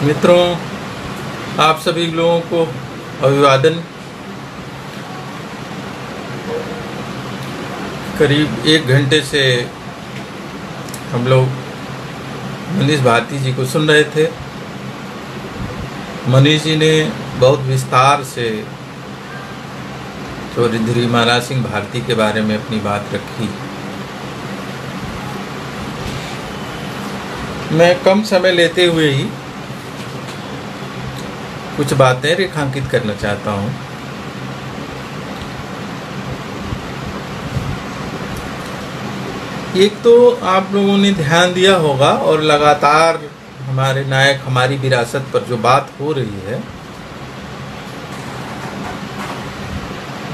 मित्रों, आप सभी लोगों को अभिवादन। करीब 1 घंटे से हम लोग मनीष भारती जी को सुन रहे थे। मनीष जी ने बहुत विस्तार से चौधरी महाराज सिंह भारती के बारे में अपनी बात रखी। मैं कम समय लेते हुए ही कुछ बातें रेखांकित करना चाहता हूँ। एक तो आप लोगों ने ध्यान दिया होगा और लगातार हमारे नायक, हमारी विरासत पर जो बात हो रही है,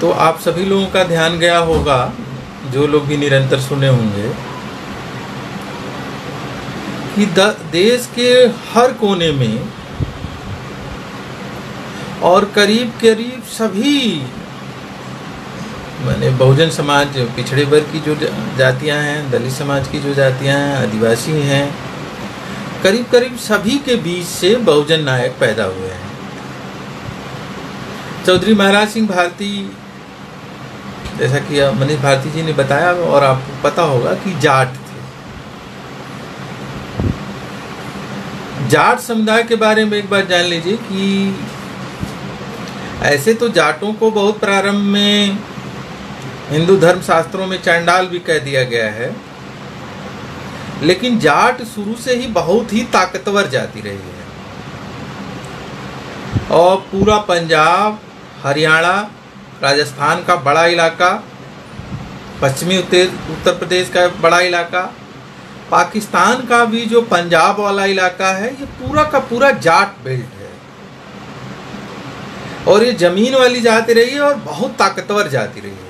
तो आप सभी लोगों का ध्यान गया होगा, जो लोग भी निरंतर सुने होंगे, कि देश के हर कोने में और करीब करीब सभी, माने बहुजन समाज, पिछड़े वर्ग की जो जातियां हैं, दलित समाज की जो जातियां हैं, आदिवासी हैं, करीब करीब सभी के बीच से बहुजन नायक पैदा हुए हैं। चौधरी महाराज सिंह भारती, जैसा कि मनीष भारती जी ने बताया और आपको पता होगा कि जाट थे। जाट समुदाय के बारे में एक बार जान लीजिए कि ऐसे तो जाटों को बहुत प्रारंभ में हिंदू धर्म शास्त्रों में चंडाल भी कह दिया गया है, लेकिन जाट शुरू से ही बहुत ही ताकतवर जाति रही है और पूरा पंजाब, हरियाणा, राजस्थान का बड़ा इलाका, पश्चिमी उत्तर प्रदेश का बड़ा इलाका, पाकिस्तान का भी जो पंजाब वाला इलाका है, ये पूरा का पूरा जाट बेल्ट है और ये जमीन वाली जाति रही है और बहुत ताकतवर जाति रही है।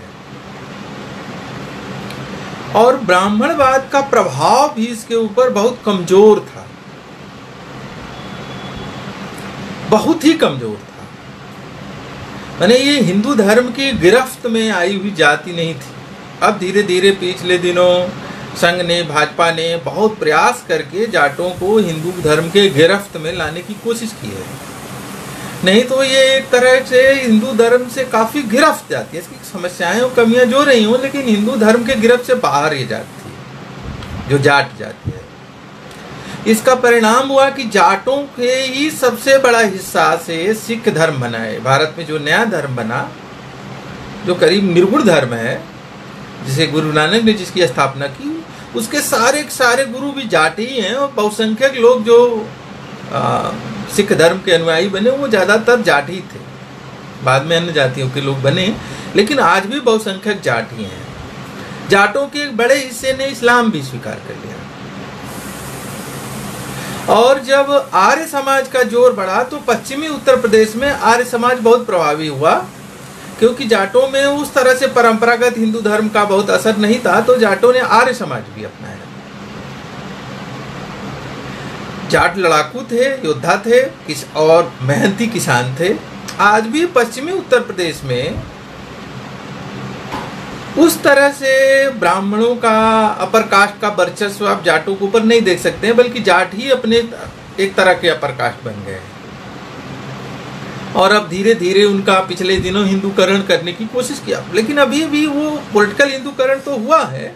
और ब्राह्मणवाद का प्रभाव भी इसके ऊपर बहुत कमजोर था, बहुत ही कमजोर था। माने ये हिंदू धर्म की गिरफ्त में आई हुई जाति नहीं थी। अब धीरे धीरे पिछले दिनों संघ ने, भाजपा ने बहुत प्रयास करके जाटों को हिंदू धर्म के गिरफ्त में लाने की कोशिश की है। नहीं तो ये एक तरह से हिंदू धर्म से काफी गिरफ्त जाती है, इसकी समस्याएं और कमियां जो रही हों, लेकिन हिंदू धर्म के गिरफ्त से बाहर ये जाती थी, जो जाट जाति है। इसका परिणाम हुआ कि जाटों के ही सबसे बड़ा हिस्सा से सिख धर्म बना है। भारत में जो नया धर्म बना, जो करीब निर्गुण धर्म है, जिसे गुरु नानक ने जिसकी स्थापना की, उसके सारे गुरु भी जाट ही हैं और बहुसंख्यक लोग जो सिख धर्म के अनुयायी बने वो ज्यादातर जाट ही थे। बाद में अन्य जातियों के लोग बने, लेकिन आज भी बहुसंख्यक जाट ही हैं। जाटों के एक बड़े हिस्से ने इस्लाम भी स्वीकार कर लिया। और जब आर्य समाज का जोर बढ़ा तो पश्चिमी उत्तर प्रदेश में आर्य समाज बहुत प्रभावी हुआ, क्योंकि जाटों में उस तरह से परंपरागत हिंदू धर्म का बहुत असर नहीं था, तो जाटों ने आर्य समाज भी अपनाया। जाट लड़ाकू थे, योद्धा थे और मेहनती किसान थे। आज भी पश्चिमी उत्तर प्रदेश में उस तरह से ब्राह्मणों का, अपर कास्ट का वर्चस्व आप जाटों के ऊपर नहीं देख सकते हैं, बल्कि जाट ही अपने एक तरह के अपर कास्ट बन गए और अब धीरे धीरे उनका पिछले दिनों हिंदूकरण करने की कोशिश किया। लेकिन अभी भी वो पॉलिटिकल हिंदूकरण तो हुआ है,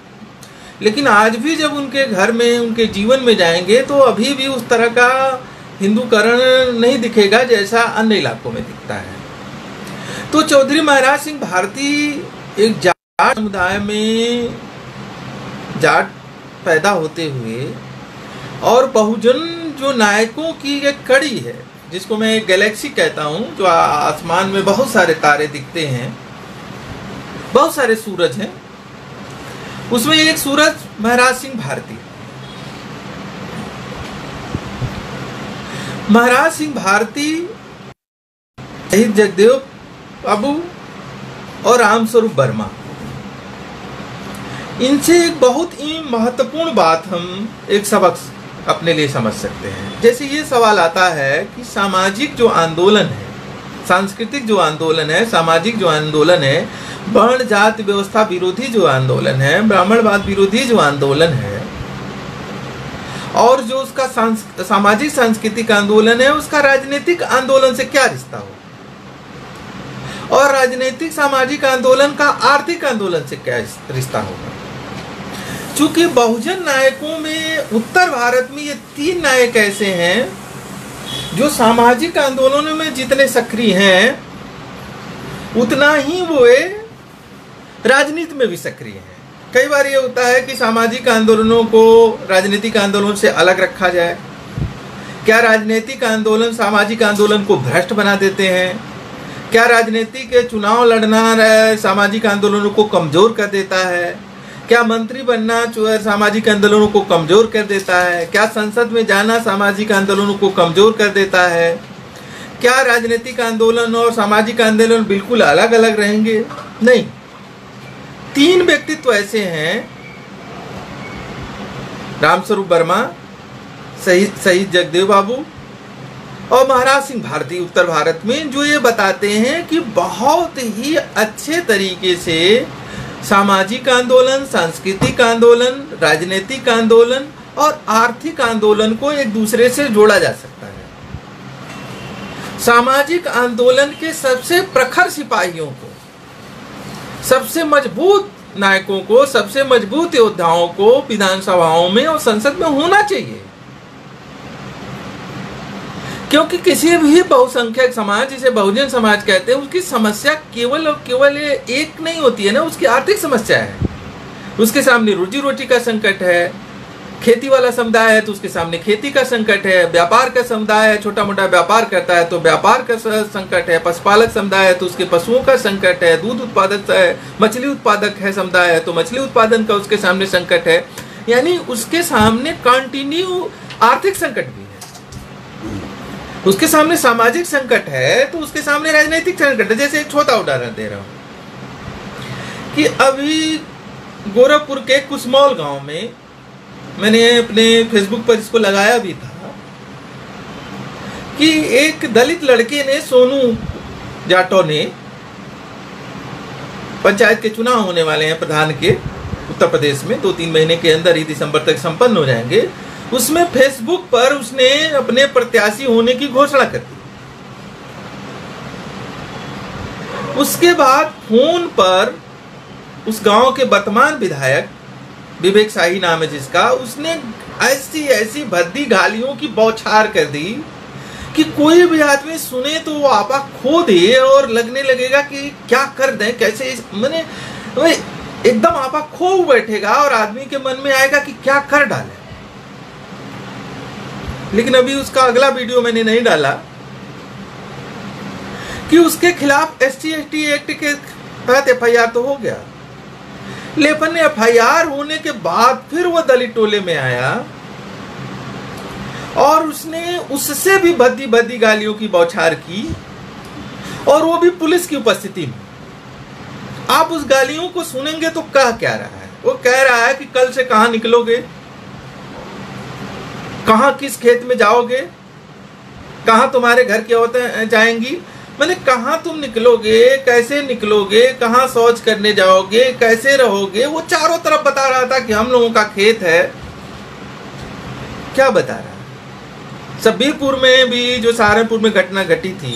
लेकिन आज भी जब उनके घर में, उनके जीवन में जाएंगे तो अभी भी उस तरह का हिंदूकरण नहीं दिखेगा जैसा अन्य इलाकों में दिखता है। तो चौधरी महाराज सिंह भारती एक जाट समुदाय में जाट पैदा होते हुए और बहुजन जो नायकों की एक कड़ी है, जिसको मैं एक गैलेक्सी कहता हूं, जो आसमान में बहुत सारे तारे दिखते हैं, बहुत सारे सूरज हैं, उसमें एक सूरज महाराज सिंह भारती। महाराज सिंह भारती, शहीद जगदेव बाबू और रामस्वरूप वर्मा, इनसे एक बहुत ही महत्वपूर्ण बात हम एक सबक अपने लिए समझ सकते हैं। जैसे ये सवाल आता है कि सामाजिक जो आंदोलन है, सांस्कृतिक जो आंदोलन है, सामाजिक जो आंदोलन है, वर्ण जाति व्यवस्था विरोधी जो आंदोलन है, ब्राह्मणवाद विरोधी जो आंदोलन है, और जो उसका सामाजिक सांस्कृतिक आंदोलन है उसका राजनीतिक आंदोलन से क्या रिश्ता हो, और राजनीतिक सामाजिक आंदोलन का आर्थिक आंदोलन से क्या रिश्ता होगा। चूंकि बहुजन नायकों में उत्तर भारत में ये 3 नायक ऐसे हैं जो सामाजिक आंदोलनों में जितने सक्रिय हैं उतना ही वो राजनीति में भी सक्रिय हैं। कई बार ये होता है कि सामाजिक आंदोलनों को राजनीतिक आंदोलन से अलग रखा जाए। क्या राजनीतिक आंदोलन सामाजिक आंदोलन को भ्रष्ट बना देते हैं? क्या राजनीतिक चुनाव लड़ना सामाजिक आंदोलनों को कमजोर कर देता है? क्या मंत्री बनना सामाजिक आंदोलनों को कमजोर कर देता है? क्या संसद में जाना सामाजिक आंदोलनों को कमजोर कर देता है? क्या राजनीतिक आंदोलन और सामाजिक आंदोलन बिल्कुल अलग अलग रहेंगे? नहीं। 3 व्यक्तित्व ऐसे हैं, रामस्वरूप वर्मा, शहीद जगदेव बाबू और महाराज सिंह भारती उत्तर भारत में, जो ये बताते हैं कि बहुत ही अच्छे तरीके से सामाजिक आंदोलन, सांस्कृतिक आंदोलन, राजनीतिक आंदोलन और आर्थिक आंदोलन को एक दूसरे से जोड़ा जा सकता है। सामाजिक आंदोलन के सबसे प्रखर सिपाहियों को, सबसे मजबूत नायकों को, सबसे मजबूत योद्धाओं को विधानसभाओं में और संसद में होना चाहिए, क्योंकि किसी भी बहुसंख्यक समाज, जिसे बहुजन समाज कहते हैं, उसकी समस्या केवल और केवल एक नहीं होती है ना, उसकी आर्थिक समस्या है। उसके सामने रोजी रोटी का संकट है। खेती वाला समुदाय है तो उसके सामने खेती का संकट है। व्यापार का समुदाय है, छोटा मोटा व्यापार करता है तो व्यापार का संकट है। पशुपालक समुदाय है तो उसके पशुओं का संकट है। दूध उत्पादक है, मछली उत्पादक है समुदाय है तो मछली उत्पादन का उसके सामने संकट है। यानी उसके सामने कंटिन्यू आर्थिक संकट भी है। उसके सामने सामाजिक संकट है तो उसके सामने राजनीतिक संकट है। जैसे एक छोटा उदाहरण दे रहा हूं कि अभी गोरखपुर के कुसमौल गांव में, मैंने अपने फेसबुक पर इसको लगाया भी था, कि एक दलित लड़के ने, सोनू जाटव ने, पंचायत के चुनाव होने वाले हैं प्रधान के उत्तर प्रदेश में, 2-3 महीने के अंदर ही दिसंबर तक संपन्न हो जाएंगे। उसमें फेसबुक पर उसने अपने प्रत्याशी होने की घोषणा कर दी। उसके बाद फोन पर उस गांव के वर्तमान विधायक विवेक शाही नाम है जिसका, उसने ऐसी ऐसी भद्दी गालियों की बौछार कर दी कि कोई भी आदमी सुने तो वो आपा खो दे और लगने लगेगा कि क्या कर दें, कैसे, मैंने एकदम आपा खो बैठेगा और आदमी के मन में आएगा कि क्या कर डाले। लेकिन अभी उसका अगला वीडियो मैंने नहीं डाला कि उसके खिलाफ SC/ST एक्ट के तहत FIR तो हो गया, लेकिन FIR होने के बाद फिर वो दलित टोले में आया और उसने उससे भी भद्दी भद्दी गालियों की बौछार की, और वो भी पुलिस की उपस्थिति में। आप उस गालियों को सुनेंगे तो कह क्या रहा है? वो कह रहा है कि कल से कहां निकलोगे, कहां किस खेत में जाओगे, कहां तुम्हारे घर की औरतें जाएंगी, मैंने कहां तुम निकलोगे, कैसे निकलोगे, कहां शौच करने जाओगे, कैसे रहोगे। वो चारों तरफ बता रहा था कि हम लोगों का खेत है। क्या बता रहा है? शब्बीरपुर में भी जो सहारनपुर में घटना घटी थी,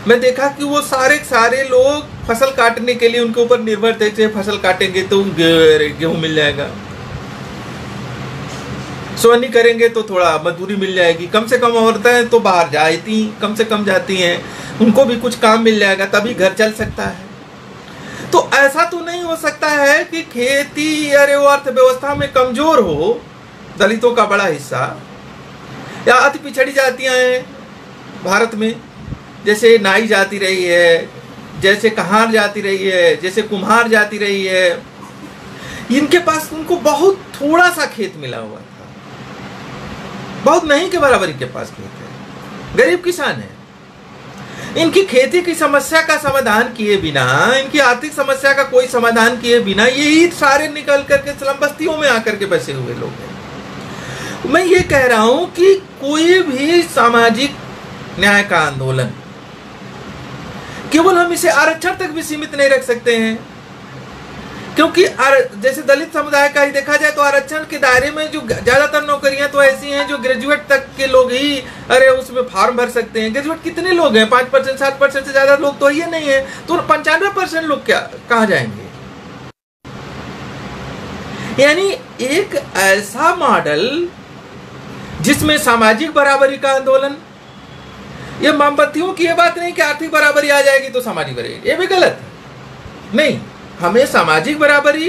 मैं देखा कि वो सारे लोग फसल काटने के लिए उनके ऊपर निर्भर थे। फसल काटेंगे तो गेहूं मिल जाएगा, सोनी करेंगे तो थोड़ा मजदूरी मिल जाएगी, कम से कम औरतें तो बाहर जाती, कम से कम जाती हैं, उनको भी कुछ काम मिल जाएगा, तभी घर चल सकता है। तो ऐसा तो नहीं हो सकता है कि खेती अरे वो अर्थव्यवस्था में कमजोर हो दलितों का बड़ा हिस्सा, या अति पिछड़ी जातियां हैं भारत में, जैसे नाई जाती रही है, जैसे कहार जाती रही है, जैसे कुम्हार जाती रही है। इनके पास उनको बहुत थोड़ा सा खेत मिला हुआ था, बहुत नहीं के बराबर इनके पास खेत है, गरीब किसान है। इनकी खेती की समस्या का समाधान किए बिना, इनकी आर्थिक समस्या का कोई समाधान किए बिना यही सारे निकल करके स्लम बस्तियों में आकर के बसे हुए लोग हैं। मैं ये कह रहा हूं कि कोई भी सामाजिक न्याय का आंदोलन केवल हम इसे आरक्षण तक भी सीमित नहीं रख सकते हैं क्योंकि जैसे दलित समुदाय का ही देखा जाए तो आरक्षण के दायरे में जो ज्यादातर नौकरियां तो ऐसी हैं जो ग्रेजुएट तक के लोग ही उसमें फॉर्म भर सकते हैं। ग्रेजुएट कितने लोग हैं? 5%, 7% से ज्यादा लोग तो ये नहीं है, तो 95% लोग क्या कहाँ जाएंगे? यानी एक ऐसा मॉडल जिसमें सामाजिक बराबरी का आंदोलन, ये वामपंथियों की ये बात नहीं कि आर्थिक बराबरी आ जाएगी तो सामाजिक बराबरी, ये भी गलत है। नहीं, हमें सामाजिक बराबरी,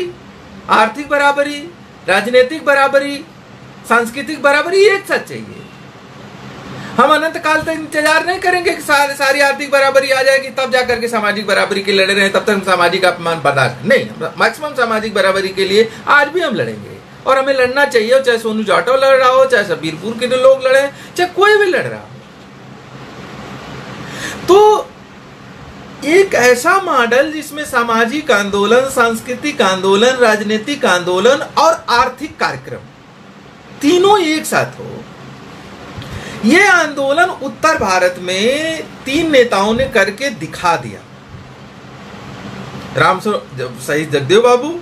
आर्थिक बराबरी, राजनीतिक बराबरी, सांस्कृतिक बराबरी एक साथ चाहिए। हम अनंत काल तक इंतजार नहीं करेंगे कि सारी आर्थिक बराबरी आ जाएगी तब जाकर के सामाजिक बराबरी के लड़ रहे हैं, तब तक हम सामाजिक अपमान बर्दाश्त नहीं। मैक्सिमम सामाजिक बराबरी के लिए आज भी हम लड़ेंगे और हमें लड़ना चाहिए, चाहे सोनू जाटव लड़ रहा हो, चाहे सबीरपुर के लोग लड़े, चाहे कोई भी लड़ रहा हो। तो एक ऐसा मॉडल जिसमें सामाजिक आंदोलन, सांस्कृतिक आंदोलन, राजनीतिक आंदोलन और आर्थिक कार्यक्रम तीनों एक साथ हो, यह आंदोलन उत्तर भारत में 3 नेताओं ने करके दिखा दिया। शहीद जगदेव बाबू,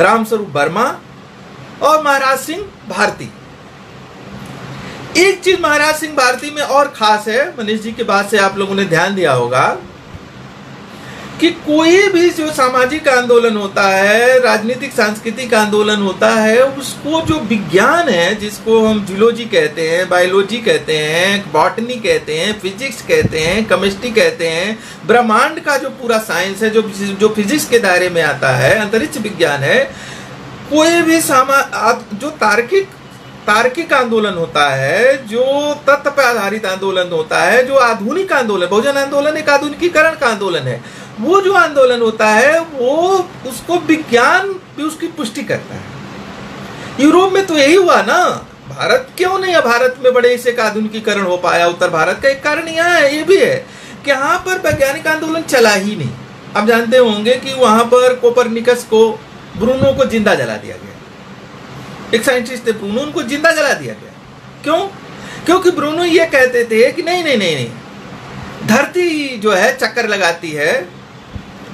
रामस्वरूप वर्मा और महाराज सिंह भारती। एक चीज महाराज सिंह भारती में और खास है, मनीष जी के बाद से आप लोगों ने ध्यान दिया होगा कि कोई भी जो सामाजिक आंदोलन होता है, राजनीतिक सांस्कृतिक आंदोलन होता है, उसको जो विज्ञान है, जिसको हम जूलॉजी कहते हैं, बायोलॉजी कहते हैं, बॉटनी कहते हैं, फिजिक्स कहते हैं, केमिस्ट्री कहते हैं, ब्रह्मांड का जो पूरा साइंस है, जो फिजिक्स के दायरे में आता है, अंतरिक्ष विज्ञान है, कोई भी जो तार्किक आंदोलन होता है, जो तत्व पर आधारित आंदोलन होता है, जो आधुनिक आंदोलन, बहुजन आंदोलन एक आधुनिकीकरण का आंदोलन है, वो जो आंदोलन होता है वो उसको विज्ञान भी उसकी पुष्टि करता है। यूरोप में तो यही हुआ ना, भारत क्यों नहीं है? भारत में बड़े से का आधुनिकीकरण हो पाया उत्तर भारत का? एक कारण यहाँ है, ये भी है कि यहाँ पर वैज्ञानिक आंदोलन चला ही नहीं। आप जानते होंगे कि वहां पर कोपरनिकस को, ब्रूनो को जिंदा जला दिया गया। एक साइंटिस्ट थे ब्रूनो, उनको जिंदा जला दिया गया। क्यों? क्योंकि ब्रूनो ये कहते थे कि नहीं, धरती जो है चक्कर लगाती है,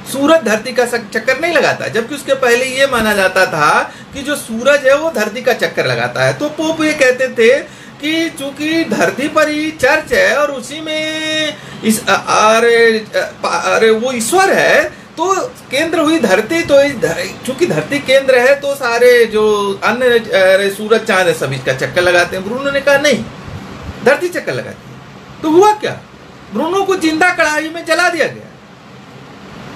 सूरज धरती का चक्कर नहीं लगाता। जबकि उसके पहले ये माना जाता था कि जो सूरज है वो धरती का चक्कर लगाता है। तो पोप ये कहते थे कि चूंकि धरती पर ही चर्च है और उसी में अरे वो ईश्वर है, तो केंद्र हुई धरती, तो चूंकि धरती केंद्र है तो सारे जो अन्य सूरज चांद है सभी का चक्कर लगाते हैं। ब्रूनो ने कहा नहीं, धरती चक्कर लगाती है। तो हुआ क्या? ब्रूनो को जिंदा कढ़ाई में जला दिया गया,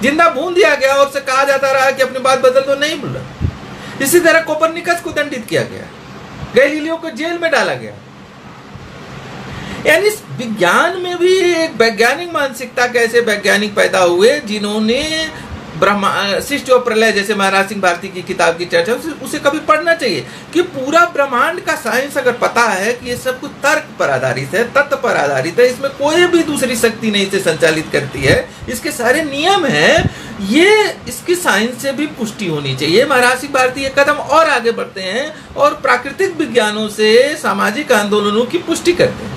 जिंदा भून दिया गया और से कहा जाता रहा कि अपनी बात बदल दो, नहीं बोला। इसी तरह कोपरनिकस को दंडित किया गया, गैलीलियो को जेल में डाला गया। यानी विज्ञान में भी एक वैज्ञानिक मानसिकता कैसे वैज्ञानिक पैदा हुए जिन्होंने सृष्टि और प्रलय, जैसे महाराज सिंह भारती की किताब की चर्चा, उसे कभी पढ़ना चाहिए कि पूरा ब्रह्मांड का साइंस अगर पता है कि ये सब कुछ तर्क पर आधारित है, तत्व पर आधारित है, इसमें कोई भी दूसरी शक्ति नहीं इसे संचालित करती है, इसके सारे नियम हैं, ये इसकी साइंस से भी पुष्टि होनी चाहिए। महाराज सिंह भारती एक कदम और आगे बढ़ते हैं और प्राकृतिक विज्ञानों से सामाजिक आंदोलनों की पुष्टि करते हैं।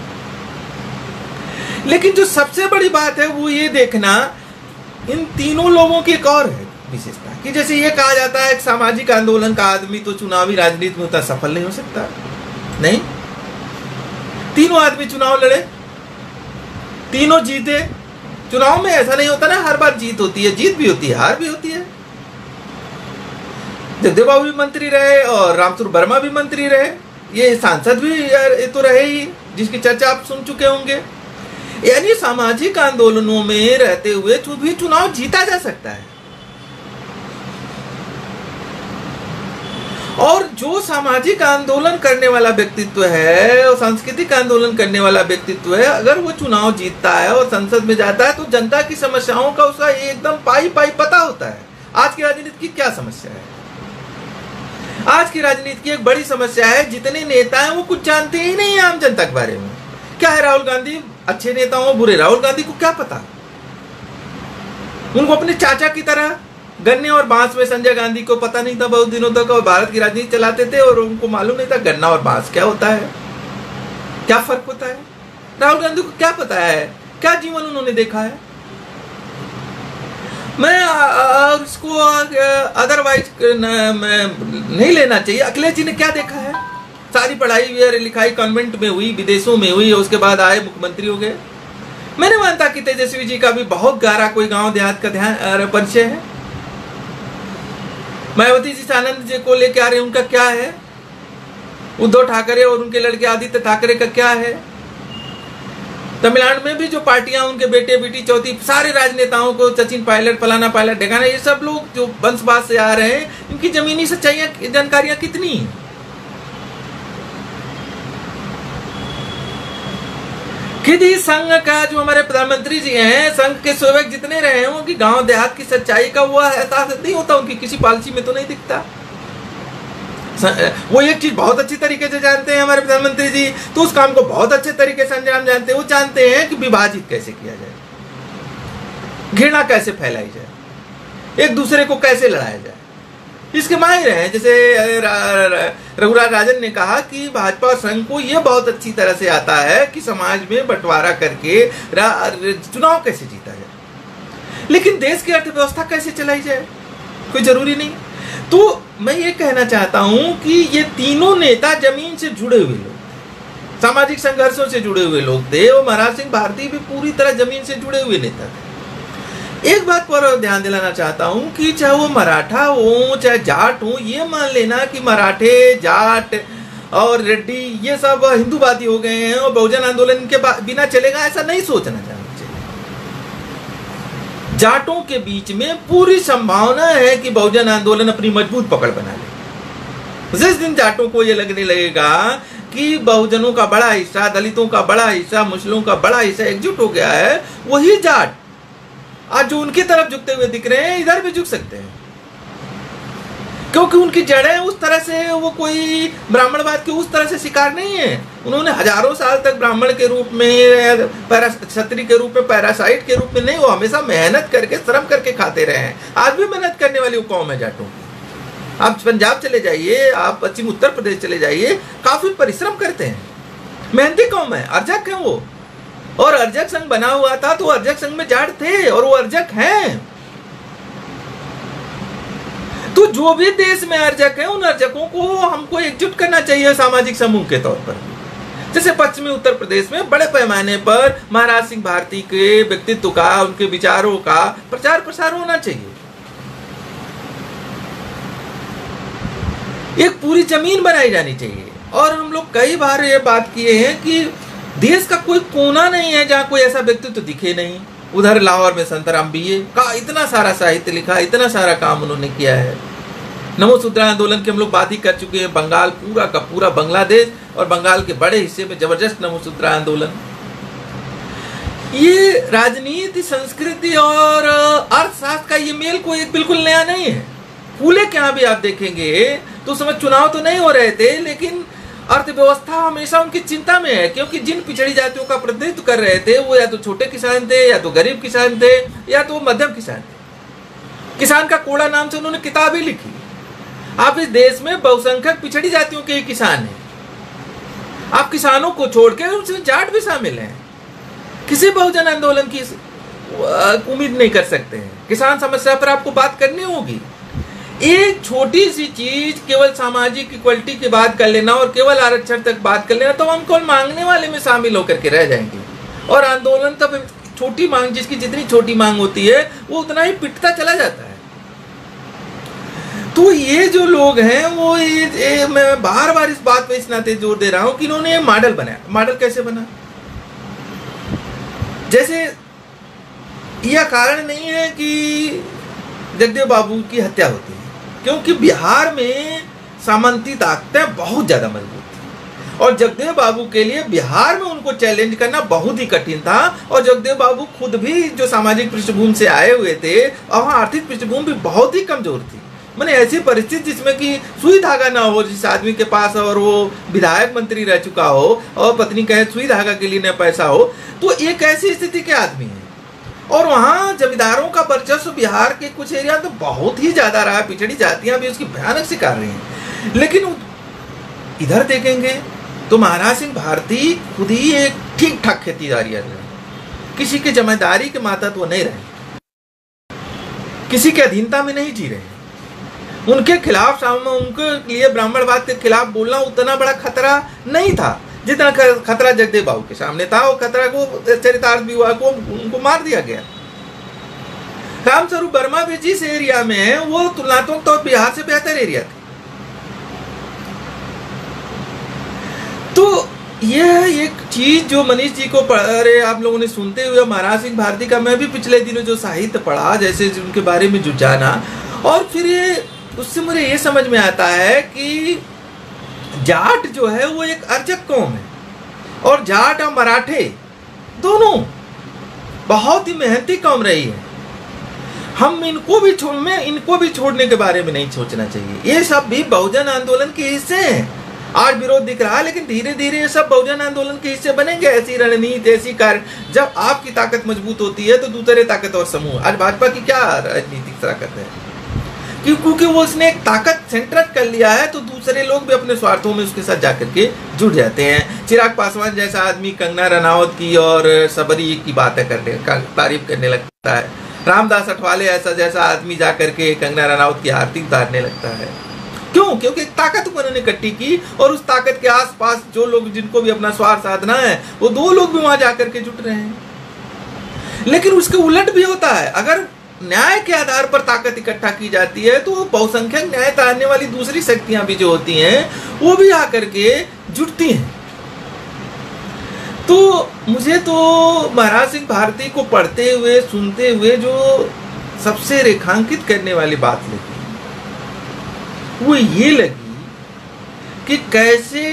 लेकिन जो सबसे बड़ी बात है वो ये देखना, इन तीनों लोगों की एक और है विशेषता कि जैसे ये कहा जाता है कि सामाजिक आंदोलन का आदमी तो चुनावी राजनीति में उतना सफल नहीं हो सकता। नहीं, तीनों आदमी चुनाव लड़े, तीनों जीते। चुनाव में ऐसा नहीं होता ना हर बार जीत होती है, जीत भी होती है, हार भी होती है। जगदेव बाबू भी मंत्री रहे और रामस्वरूप वर्मा भी मंत्री रहे, ये सांसद भी तो रहे ही, जिसकी चर्चा आप सुन चुके होंगे। यानी सामाजिक आंदोलनों में रहते हुए भी चुनाव जीता जा सकता है। और जो सामाजिक आंदोलन करने वाला व्यक्तित्व है और सांस्कृतिक आंदोलन करने वाला व्यक्तित्व है, अगर वो चुनाव जीतता है और संसद में जाता है तो जनता की समस्याओं का उसका एकदम पाई पता होता है। आज की राजनीति की क्या समस्या है? आज की राजनीति की एक बड़ी समस्या है, जितने नेता हैं वो कुछ जानते ही नहीं है आम जनता के बारे में। क्या है राहुल गांधी अच्छे नेता हो बुरे, राहुल गांधी को क्या पता? उनको अपने चाचा की तरह गन्ने और बांस में संजय गांधी को पता नहीं था बहुत दिनों तक, और भारत की राजनीति चलाते थे और उनको मालूम नहीं था गन्ना और बांस क्या होता है, क्या फर्क होता है। राहुल गांधी को क्या पता है? क्या जीवन उन्होंने देखा है? मैं और इसको अदरवाइज नहीं लेना चाहिए। अखिलेश जी ने क्या देखा है? सारी पढ़ाई लिखाई कॉन्वेंट में हुई, विदेशों में हुई, उसके बाद आए मुख्यमंत्री हो गए। मैं नहीं मानता कि तेजस्वी जी का भी बहुत गहरा कोई गांव देहात का ध्यान परिचय है। मायावती जी आनंद जी को लेके आ रहे हैं, उनका क्या है? उद्धव ठाकरे और उनके लड़के आदित्य ठाकरे का क्या है? तमिलनाडु में भी जो पार्टियां, उनके बेटे बेटी चौथी, सारे राजनेताओं को सचिन पायलट, फलाना पायलट, ढेकाना, ये सब लोग जो वंशवाद से आ रहे हैं, इनकी जमीनी सच्चाइयां, जानकारियां कितनी हैं? खुद ही संघ का जो हमारे प्रधानमंत्री जी हैं, संघ के सेवक जितने रहे हों कि गांव देहात की सच्चाई का वो एहसास नहीं होता, उनकी किसी पॉलिसी में तो नहीं दिखता। वो एक चीज बहुत अच्छी तरीके से जानते हैं हमारे प्रधानमंत्री जी, तो उस काम को बहुत अच्छे तरीके से अंजाम जानते हैं। वो जानते हैं कि विभाजित कैसे किया जाए, घृणा कैसे फैलाई जाए, एक दूसरे को कैसे लड़ाया जाए, इसके माहिर हैं। जैसे रघुराज राजन ने कहा कि भाजपा संघ को यह बहुत अच्छी तरह से आता है कि समाज में बंटवारा करके चुनाव कैसे जीता जाए, लेकिन देश की अर्थव्यवस्था कैसे चलाई जाए कोई जरूरी नहीं। तो मैं ये कहना चाहता हूं कि ये तीनों नेता जमीन से जुड़े हुए लोग, सामाजिक संघर्षों से जुड़े हुए लोग थे, और महाराज सिंह भारती भी पूरी तरह जमीन से जुड़े हुए नेता थे। एक बात पर ध्यान दिलाना चाहता हूं कि चाहे वो मराठा हो चाहे जाट हो, ये मान लेना कि मराठे, जाट और रेड्डी ये सब हिंदूवादी हो गए हैं और बहुजन आंदोलन के बिना चलेगा, ऐसा नहीं सोचना चाहिए। जाटों के बीच में पूरी संभावना है कि बहुजन आंदोलन अपनी मजबूत पकड़ बना ले। जिस दिन जाटों को यह लगने लगेगा कि बहुजनों का बड़ा हिस्सा, दलितों का बड़ा हिस्सा, मुस्लिमों का बड़ा हिस्सा एकजुट हो गया है, वही जाट आज जो उनकी तरफ झुकते हुए दिख रहे हैं, इधर भी झुक सकते हैं, क्योंकि उनकी जड़ें उस तरह से, वो कोई ब्राह्मणवाद के उस तरह से शिकार नहीं है। उन्होंने हजारों साल तक ब्राह्मण के रूप में, क्षत्रिय के रूप में, पैरासाइट के रूप में नहीं, वो हमेशा मेहनत करके, श्रम करके खाते रहे हैं। आज भी मेहनत करने वाली वो कौम है जाटों की। आप पंजाब चले जाइए, आप पश्चिम उत्तर प्रदेश चले जाइए, काफी परिश्रम करते हैं, मेहनती कौम है, अर्जक है वो। और अर्जक संघ बना हुआ था तो अर्जक संघ में जाट थे और वो अर्जक हैं। तो जो भी देश में अर्जक है, उन अर्जकों को हमको एकजुट करना चाहिए सामाजिक समूह के तौर पर। जैसे पश्चिमी उत्तर प्रदेश में बड़े पैमाने पर महाराज सिंह भारती के व्यक्तित्व का, उनके विचारों का प्रचार प्रसार होना चाहिए। एक पूरी जमीन बनाई जानी चाहिए। और हम लोग कई बार ये बात किए हैं कि देश का कोई कोना नहीं है जहां कोई ऐसा व्यक्तित्व दिखे नहीं। उधर लाहौर में संतराम बीए का इतना सारा साहित्य लिखा, इतना सारा काम उन्होंने किया है। नमो सूत्रा आंदोलन की हम लोग बात ही कर चुके हैं। बंगाल पूरा का पूरा, बांग्लादेश और बंगाल के बड़े हिस्से में जबरदस्त नमो सूत्रा आंदोलन। ये राजनीति, संस्कृति और अर्थशास्त्र का ये मेल कोई बिल्कुल नया नहीं है। फूले के यहाँ भी आप देखेंगे तो समय चुनाव तो नहीं हो रहे थे, लेकिन अर्थव्यवस्था हमेशा उनकी चिंता में है, क्योंकि जिन पिछड़ी जातियों का प्रतिनिधित्व कर रहे थे वो या तो छोटे किसान थे, या तो गरीब किसान थे, या तो मध्यम किसान थे। किसान का कोड़ा नाम से उन्होंने किताब ही लिखी। आप इस देश में बहुसंख्यक पिछड़ी जातियों के ही किसान हैं। आप किसानों को छोड़ के उसमें जाट भी शामिल हैं। किसी बहुजन आंदोलन की उम्मीद नहीं कर सकते हैं। किसान समस्या पर आपको बात करनी होगी। एक छोटी सी चीज, केवल सामाजिक इक्वलिटी की बात कर लेना और केवल आरक्षण तक बात कर लेना, तो हम केवल मांगने वाले में शामिल होकर के रह जाएंगे। और आंदोलन तब छोटी मांग, जिसकी जितनी छोटी मांग होती है वो उतना ही पिटता चला जाता है। तो ये जो लोग हैं वो मैं बार बार इस बात पे इस नाते जोर दे रहा हूं कि इन्होंने मॉडल बनाया। मॉडल कैसे बना? जैसे यह कारण नहीं है कि जगदेव बाबू की हत्या होती है, क्योंकि बिहार में सामंती ताकतें बहुत ज्यादा मजबूत थी और जगदेव बाबू के लिए बिहार में उनको चैलेंज करना बहुत ही कठिन था। और जगदेव बाबू खुद भी जो सामाजिक पृष्ठभूमि से आए हुए थे और वहाँ आर्थिक पृष्ठभूमि भी बहुत ही कमजोर थी। मैंने ऐसी परिस्थिति जिसमें कि सुई धागा ना हो जिस आदमी के पास, और वो विधायक मंत्री रह चुका हो और पत्नी कहे सुई धागा के लिए न पैसा हो, तो एक ऐसी स्थिति के आदमी है। और वहाँ जमींदारों का वर्चस्व बिहार के कुछ एरिया तो बहुत ही ज्यादा रहा। पिछड़ी जातियां भी उसकी भयानक शिकार रही हैं। लेकिन इधर देखेंगे तो महाराज सिंह भारती खुद ही एक ठीक ठाक खेतीदारी रहे, किसी के जमींदारी के माता तो नहीं रहे। किसी के अधीनता में नहीं जी रहे हैं। उनके खिलाफ, उनके लिए ब्राह्मणवाद के खिलाफ बोलना उतना बड़ा खतरा नहीं था जितना खतरा जगदेव बाबू के सामने था। और खतरा को चरितार्थ विवाह को उनको मार दिया गया। रामस्वरूप वर्मा भी जिस एरिया में है वो तुलनात्मक तौर बिहार से बेहतर एरिया था। तो यह एक चीज जो मनीष जी को अरे आप लोगों ने सुनते हुए महाराज सिंह भारती का मैं भी पिछले दिनों जो साहित्य पढ़ा, जैसे उनके बारे में जो जाना, और फिर ये उससे मुझे ये समझ में आता है कि जाट जो है वो एक अर्जक कौम है, और जाट और मराठे दोनों बहुत ही मेहनती कौम रही है। हम इनको भी छोड़ने के बारे में नहीं सोचना चाहिए। ये सब भी बहुजन आंदोलन के हिस्से हैं। आज विरोध दिख रहा है, लेकिन धीरे धीरे ये सब बहुजन आंदोलन के हिस्से बनेंगे। ऐसी रणनीति, ऐसी कार्य, जब आपकी ताकत मजबूत होती है तो दूसरे ताकतवर समूह, आज भाजपा की क्या राजनीतिक ताकत है, क्योंकि वो उसने एक ताकत सेंटर कर लिया है, तो दूसरे लोग भी अपने स्वार्थों में उसके साथ जाकर के जुड़ जाते हैं। चिराग पासवान जैसा आदमी कंगना रनावत की और सबरी की बातें करने का तारीफ करने लगता है। रामदास अठवाले जैसा आदमी जाकर के कंगना रनावत की आरती उतारने लगता है। क्यों? क्योंकि एक ताकत उन्होंने इकट्ठी की, और उस ताकत के आसपास जो लोग, जिनको भी अपना स्वार्थ साधना है, वो दो लोग भी वहां जाकर के जुट रहे हैं। लेकिन उसके उलट भी होता है। अगर न्याय के आधार पर ताकत इकट्ठा की जाती है तो बहुसंख्यक न्याय तारने वाली दूसरी शक्तियां भी जो होती हैं वो भी आकर के जुटती हैं। तो मुझे तो महाराज सिंह भारती को पढ़ते हुए, सुनते हुए जो सबसे रेखांकित करने वाली बात लगी वो ये लगी कि कैसे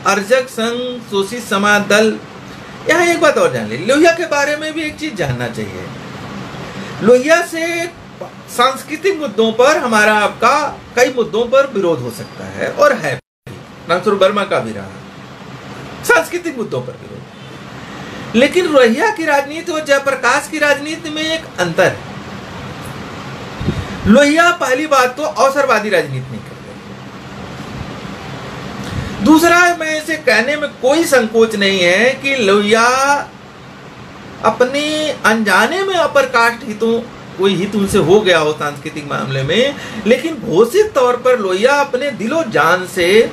अर्जक संघ, शोषित समाज दल, यहाँ एक बात और जान ली, लोहिया के बारे में भी एक चीज जानना चाहिए। लोहिया से सांस्कृतिक मुद्दों पर हमारा आपका कई मुद्दों पर विरोध हो सकता है, और है, रामस्वरूप वर्मा का भी रहा सांस्कृतिक मुद्दों पर विरोध। लेकिन लोहिया की राजनीति और जयप्रकाश की राजनीति में एक अंतर है। लोहिया पहली बात तो अवसरवादी राजनीति नहीं करते। दूसरा, मैं इसे कहने में कोई संकोच नहीं है कि लोहिया अपने अनजाने में अपर कास्ट हितों, कोई हित उनसे हो गया हो सांस्कृतिक मामले में, लेकिन घोषित तौर पर लोहिया अपने दिलो जान से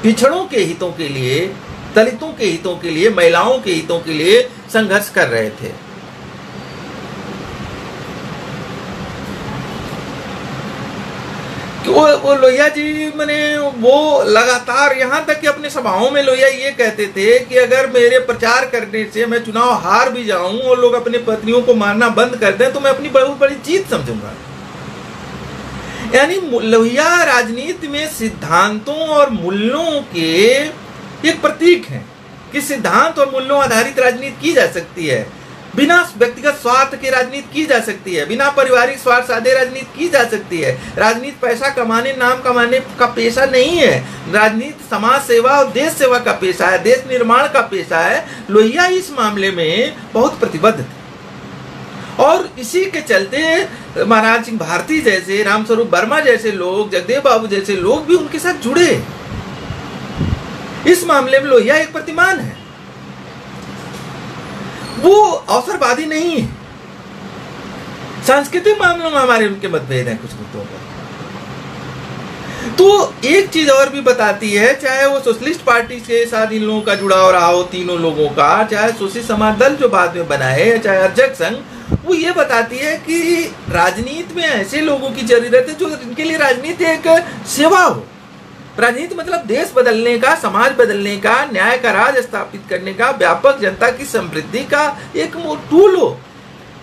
पिछड़ों के हितों के लिए, दलितों के हितों के लिए, महिलाओं के हितों के लिए संघर्ष कर रहे थे। वो लोहिया जी मैंने वो लगातार, यहाँ तक कि अपने सभाओं में लोहिया ये कहते थे कि अगर मेरे प्रचार करने से मैं चुनाव हार भी जाऊं और लोग अपने पत्नियों को मारना बंद कर दें तो मैं अपनी बहुत बड़ी जीत समझूंगा। यानी लोहिया राजनीति में सिद्धांतों और मूल्यों के एक प्रतीक है कि सिद्धांत और मूल्यों आधारित राजनीति की जा सकती है, बिना व्यक्तिगत स्वार्थ की राजनीति की जा सकती है, बिना पारिवारिक स्वार्थ साधे राजनीति की जा सकती है। राजनीति पैसा कमाने, नाम कमाने का पेशा नहीं है। राजनीति समाज सेवा और देश सेवा का पेशा है, देश निर्माण का पेशा है। लोहिया इस मामले में बहुत प्रतिबद्ध थे, और इसी के चलते महाराज सिंह भारती जैसे, रामस्वरूप वर्मा जैसे लोग, जगदेव बाबू जैसे लोग भी उनके साथ जुड़े। इस मामले में लोहिया एक प्रतिमान है, वो अवसरवादी नहीं है। सांस्कृतिक मामलों में हमारे उनके मतभेद हैं कुछ मुद्दों पर। तो एक चीज और भी बताती है, चाहे वो सोशलिस्ट पार्टी के साथ इन लोगों का जुड़ाव रहा हो, तीनों लोगों का, चाहे शोषित समाज दल जो बाद में बना है, चाहे अर्जक संघ, वो ये बताती है कि राजनीति में ऐसे लोगों की जरूरत है जो जिनके लिए राजनीति एक सेवा हो। राजनीति मतलब देश बदलने का, समाज बदलने का, न्याय का राज स्थापित करने का, व्यापक जनता की समृद्धि का एक टूल हो,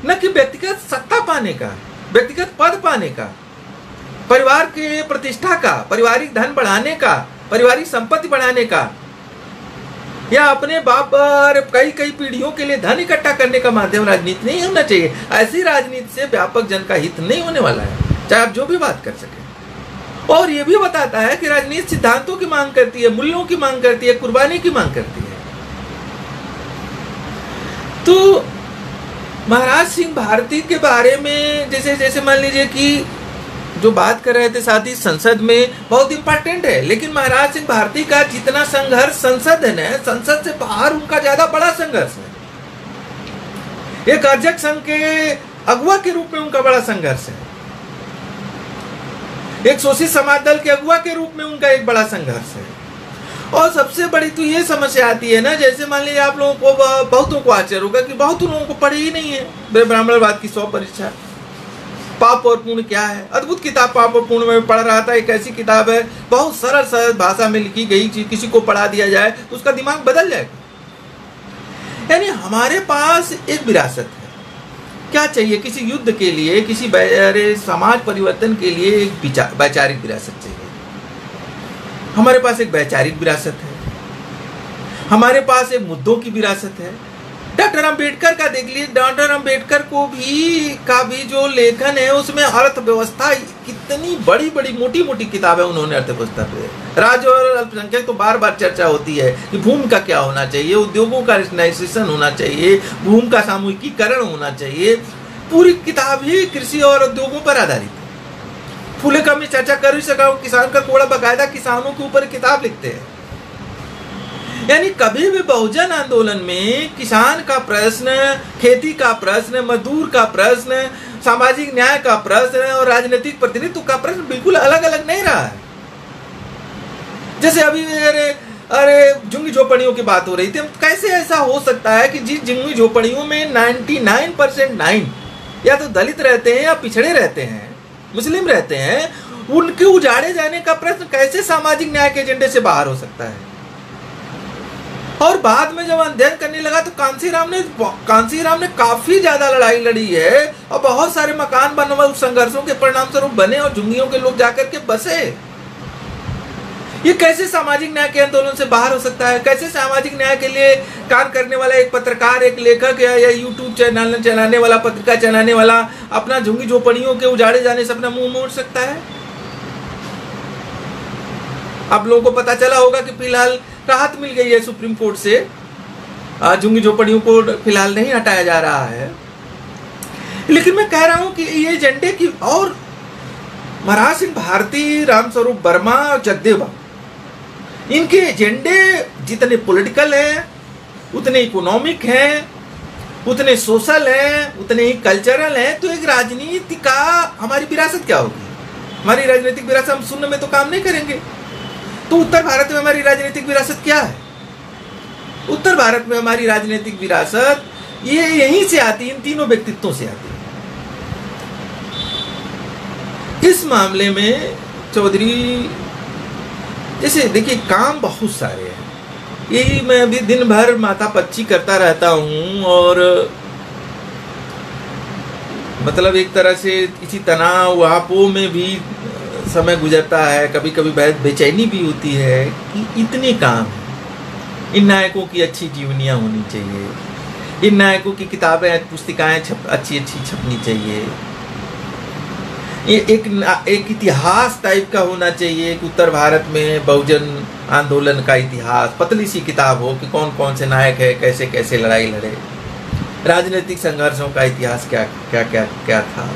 न कि व्यक्तिगत सत्ता पाने का, व्यक्तिगत पद पाने का, परिवार के प्रतिष्ठा का, पारिवारिक धन बढ़ाने का, पारिवारिक संपत्ति बढ़ाने का, या अपने बाप पर कई पीढ़ियों के लिए धन इकट्ठा करने का माध्यम राजनीति नहीं होना चाहिए। ऐसी राजनीति से व्यापक जन का हित नहीं होने वाला है, चाहे आप जो भी बात कर सके। और ये भी बताता है कि राजनीति सिद्धांतों की मांग करती है, मूल्यों की मांग करती है, कुर्बानी की मांग करती है। तो महाराज सिंह भारती के बारे में जैसे मान लीजिए कि जो बात कर रहे थे साथी, संसद में बहुत इंपॉर्टेंट है, लेकिन महाराज सिंह भारती का जितना संघर्ष संसद है ना, संसद से बाहर उनका ज्यादा बड़ा संघर्ष है। एक अर्जक संघ के अगुवा के रूप में उनका बड़ा संघर्ष है, एक शोषित समाज दल के अगुवा के रूप में उनका एक बड़ा संघर्ष है। और सबसे बड़ी तो ये समस्या आती है ना, जैसे मान लीजिए आप लोगों को, बहुतों को आश्चर्य होगा कि बहुत लोगों को पढ़े ही नहीं है ब्राह्मणवाद की 100 परीक्षा, पाप और पुण्य क्या है। अद्भुत किताब पाप और पुण्य में पढ़ रहा था, एक ऐसी किताब है बहुत सरल सरल भाषा में लिखी गई, किसी को पढ़ा दिया जाए तो उसका दिमाग बदल जाएगा। यानी हमारे पास एक विरासत है, क्या चाहिए किसी युद्ध के लिए, किसी समाज परिवर्तन के लिए एक वैचारिक विरासत चाहिए। हमारे पास एक वैचारिक विरासत है, हमारे पास एक मुद्दों की विरासत है। डॉक्टर अंबेडकर का देख लीजिए, डॉक्टर अंबेडकर का भी जो लेखन है उसमें अर्थव्यवस्था, कितनी बड़ी बड़ी मोटी मोटी किताबें उन्होंने अर्थव्यवस्था पे। राज्य और अल्पसंख्यक तो बार बार चर्चा होती है कि भूमि का क्या होना चाहिए, उद्योगों का नेशनलाइजेशन होना चाहिए, भूमि का सामूहिकीकरण होना चाहिए। पूरी किताब ही कृषि और उद्योगों पर आधारित है। फूले का मैं चर्चा कर ही सका, किसान का कोड़ा बकायदा किसानों के ऊपर किताब लिखते हैं। यानी कभी भी बहुजन आंदोलन में किसान का प्रश्न, खेती का प्रश्न, मजदूर का प्रश्न, सामाजिक न्याय का प्रश्न और राजनीतिक प्रतिनिधित्व का प्रश्न बिल्कुल अलग अलग नहीं रहा है। जैसे अभी अरे झुग्गी झोपड़ियों की बात हो रही थी, कैसे ऐसा हो सकता है कि जिस झुग्गी झोपड़ियों में 99% या तो दलित रहते हैं या पिछड़े रहते हैं, मुस्लिम रहते हैं, उनके उजाड़े जाने का प्रश्न कैसे सामाजिक न्याय के एजेंडे से बाहर हो सकता है। और बाद में जब अध्ययन करने लगा तो कांसीराम ने काफी ज्यादा लड़ाई लड़ी है और बहुत सारे मकान बनवा संघर्षों के परिणाम स्वरूप बने और झुग्गियों के लोग जाकर के बसे। ये कैसे सामाजिक न्याय के आंदोलन से बाहर हो सकता है? कैसे सामाजिक न्याय के लिए काम करने वाला एक पत्रकार, एक लेखक या यूट्यूब चैनल चलाने वाला, पत्रिका चलाने वाला अपना झुग्गी झोपड़ियों के उजाड़े जाने से अपना मुंह मोड़ सकता है? आप लोगों को पता चला होगा कि फिलहाल राहत मिल गई है सुप्रीम कोर्ट से, झुग्गी झोपड़ियों को फिलहाल नहीं हटाया जा रहा है। लेकिन मैं कह रहा हूं कि ये एजेंडे की, और महाराज सिंह भारती, रामस्वरूप वर्मा और जगदेव बाबू, इनके एजेंडे जितने पॉलिटिकल हैं, उतने इकोनॉमिक हैं, उतने सोशल हैं, उतने ही कल्चरल हैं। तो एक राजनीति का हमारी विरासत क्या होगी? हमारी राजनीतिक विरासत हम शून्य में तो काम नहीं करेंगे। तो उत्तर भारत में हमारी राजनीतिक विरासत क्या है? उत्तर भारत में हमारी राजनीतिक विरासत ये यहीं से आती, इन तीनों व्यक्तित्वों से आती है। इस मामले में चौधरी, जैसे देखिए काम बहुत सारे हैं, यही मैं भी दिन भर माथा पच्ची करता रहता हूं और मतलब एक तरह से इसी तनाव आपो में भी समय गुजरता है। कभी कभी बेचैनी भी होती है कि इतने काम हैं। इन नायकों की अच्छी जीवनियाँ होनी चाहिए, इन नायकों की किताबें, पुस्तिकाएं अच्छी छपनी चाहिए, ये एक इतिहास टाइप का होना चाहिए कि उत्तर भारत में बहुजन आंदोलन का इतिहास, पतली सी किताब हो कि कौन कौन से नायक है, कैसे कैसे लड़ाई लड़े, राजनीतिक संघर्षों का इतिहास क्या क्या क्या क्या था।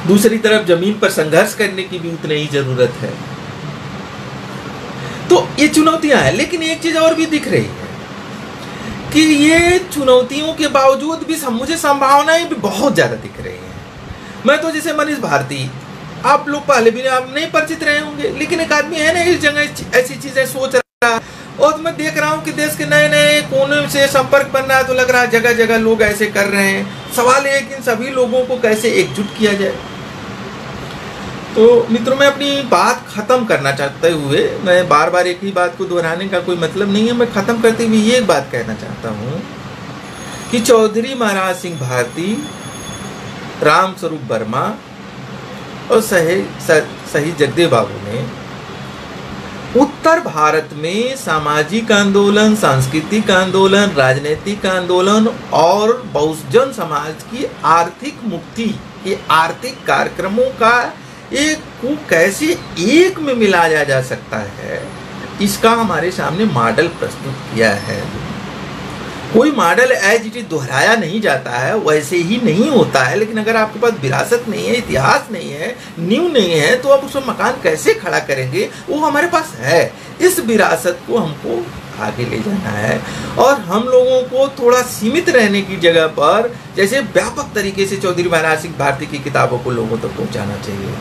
दूसरी तरफ जमीन पर संघर्ष करने की भी उतनी ही जरूरत है। तो ये चुनौतियां हैं, लेकिन एक चीज और भी दिख रही है कि ये चुनौतियों के बावजूद भी मुझे संभावनाएं भी बहुत ज्यादा दिख रही हैं। मैं तो जैसे मनीष भारती, आप लोग पहले भी आप नहीं परिचित रहे होंगे, लेकिन एक आदमी है ना इस जगह ऐसी चीजें सोच रहा है, और मैं देख रहा हूँ कि देश के नए नए कोने से संपर्क बन रहा है, तो लग रहा है जगह जगह लोग ऐसे कर रहे हैं। सवाल है कि इन सभी लोगों को कैसे एकजुट किया जाए। तो मित्रों, मैं अपनी बात खत्म करना चाहते हुए, मैं बार बार एक ही बात को दोहराने का कोई मतलब नहीं है, मैं खत्म करते हुए ये बात कहना चाहता हूँ कि चौधरी महाराज सिंह भारती, रामस्वरूप वर्मा और शहीद जगदेव बाबू ने उत्तर भारत में सामाजिक आंदोलन, सांस्कृतिक आंदोलन, राजनीतिक आंदोलन और बहुजन समाज की आर्थिक मुक्ति के आर्थिक कार्यक्रमों का एक को कैसे एक में मिलाया जा सकता है, इसका हमारे सामने मॉडल प्रस्तुत किया है। कोई मॉडल एज इट इज दोहराया नहीं जाता है, वैसे ही नहीं होता है। लेकिन अगर आपके पास विरासत नहीं है, इतिहास नहीं है, नींव नहीं है, तो आप उसमें मकान कैसे खड़ा करेंगे? वो हमारे पास है। इस विरासत को हमको आगे ले जाना है और हम लोगों को थोड़ा सीमित रहने की जगह पर जैसे व्यापक तरीके से चौधरी महाराज सिंह भारती की किताबों को लोगों तक पहुंचाना चाहिए।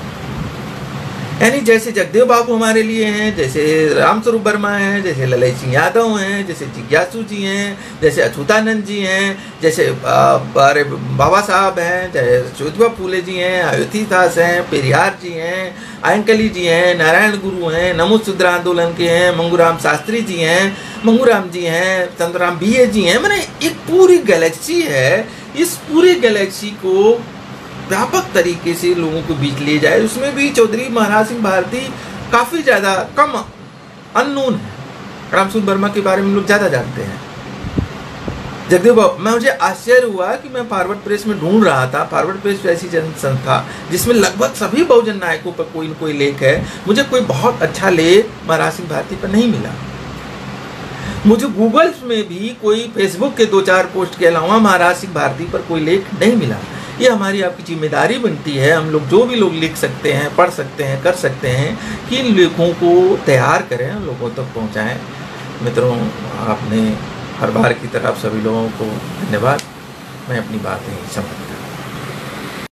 यानी जैसे जगदेव बाबू हमारे लिए हैं, जैसे रामस्वरूप वर्मा हैं, जैसे ललित सिंह यादव हैं, जैसे जिज्ञासु जी हैं, जैसे अच्युतानंद जी हैं, जैसे बाबा साहब हैं, जैसे ज्योतिबा फूले जी हैं, अयोध्या दास हैं, पेरियार जी हैं, आयंकली जी हैं, नारायण गुरु हैं, नमोशूद्र आंदोलन के हैं, मंगूराम शास्त्री जी हैं, मंगूराम जी हैं, चंद्रराम बीए जी हैं। मैंने एक पूरी गैलेक्सी है। इस पूरी गैलेक्सी को व्यापक तरीके से लोगों के बीच ले जाए। उसमें भी चौधरी महाराज सिंह भारती काफ़ी ज़्यादा कम अननोन है। रामस्वरूप वर्मा के बारे में लोग ज़्यादा जानते हैं। जगदेव बाबू, मुझे आश्चर्य हुआ कि मैं फॉरवर्ड प्रेस में ढूंढ रहा था। फॉरवर्ड प्रेस ऐसी जन संस्था जिसमें लगभग सभी बहुजन नायकों पर कोई न कोई लेख है। मुझे कोई बहुत अच्छा लेख महाराज सिंह भारती पर नहीं मिला। मुझे गूगल में भी कोई फेसबुक के 2-4 पोस्ट के अलावा महाराज सिंह भारती पर कोई लेख नहीं मिला। ये हमारी आपकी जिम्मेदारी बनती है। हम लोग जो भी लोग लिख सकते हैं, पढ़ सकते हैं, कर सकते हैं कि इन लेखों को तैयार करें, लोगों तक पहुंचाएं। मित्रों, आपने हर बार की तरह सभी लोगों को धन्यवाद। मैं अपनी बात यहीं समाप्त करता हूं।